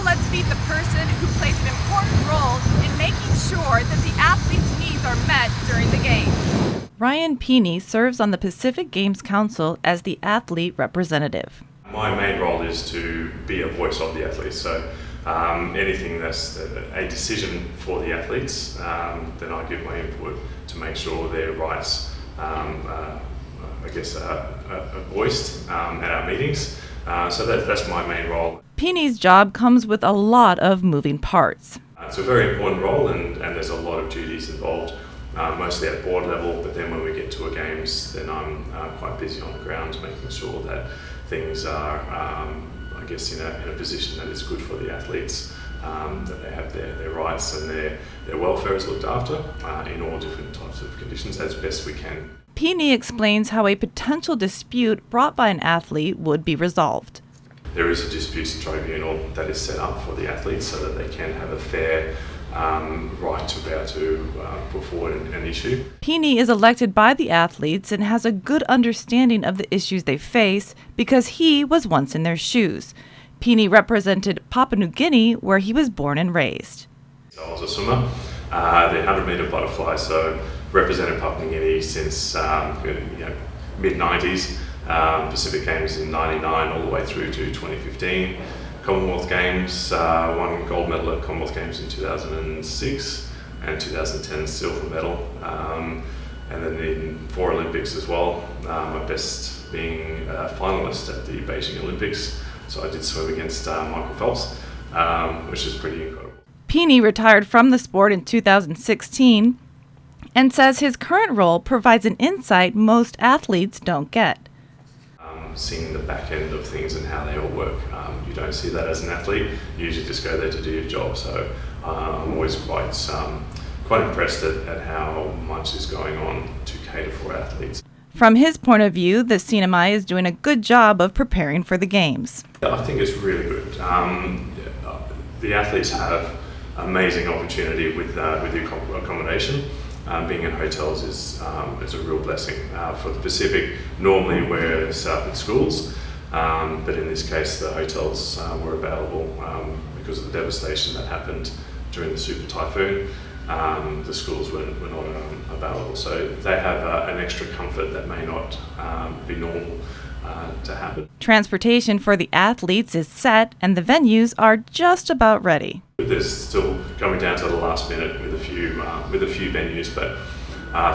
let's meet the person who plays an important role in making sure that the athletes' needs are met during the games. Ryan Pini serves on the Pacific Games Council as the athlete representative. My main role is to be a voice of the athletes, so anything that's a decision for the athletes, then I give my input to make sure their rights are voiced at our meetings. So that's my main role. Pini's job comes with a lot of moving parts. It's a very important role and there's a lot of duties involved, mostly at board level, but then when we get to a games, then I'm quite busy on the ground making sure that things are, in a position that is good for the athletes, that they have their rights and their welfare is looked after in all different types of conditions as best we can. Pini explains how a potential dispute brought by an athlete would be resolved. There is a disputes tribunal that is set up for the athletes so that they can have a fair right to be able to put forward an issue. Pini is elected by the athletes and has a good understanding of the issues they face because he was once in their shoes. Pini represented Papua New Guinea, where he was born and raised. So I was a swimmer, the 100-metre butterfly, so represented Papua New Guinea since mid-90s. Pacific Games in 99 all the way through to 2015. Commonwealth Games, won gold medal at Commonwealth Games in 2006 and 2010 silver medal. And then in 4 Olympics as well, my best being a finalist at the Beijing Olympics. So I did swim against Michael Phelps, which is pretty incredible. Pini retired from the sport in 2016 and says his current role provides an insight most athletes don't get. Seeing the back end of things and how they all work. You don't see that as an athlete, you usually just go there to do your job. So I'm always quite impressed at how much is going on to cater for athletes. From his point of view, the CNMI is doing a good job of preparing for the games. I think it's really good. The athletes have amazing opportunity with the accommodation. Being in hotels is a real blessing. For the Pacific, normally we're set up in schools, but in this case the hotels were available because of the devastation that happened during the super typhoon. The schools were not available, so they have an extra comfort that may not be normal to happen. Transportation for the athletes is set and the venues are just about ready. There's still coming down to the last minute with a few venues, but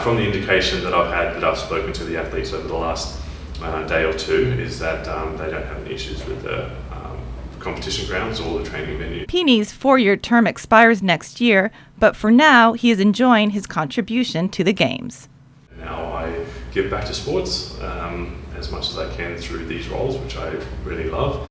from the indication that I've spoken to the athletes over the last day or two, is that they don't have any issues with the competition grounds or the training venue. Pini's 4-year term expires next year, but for now he is enjoying his contribution to the games. Now I give back to sports as much as I can through these roles, which I really love.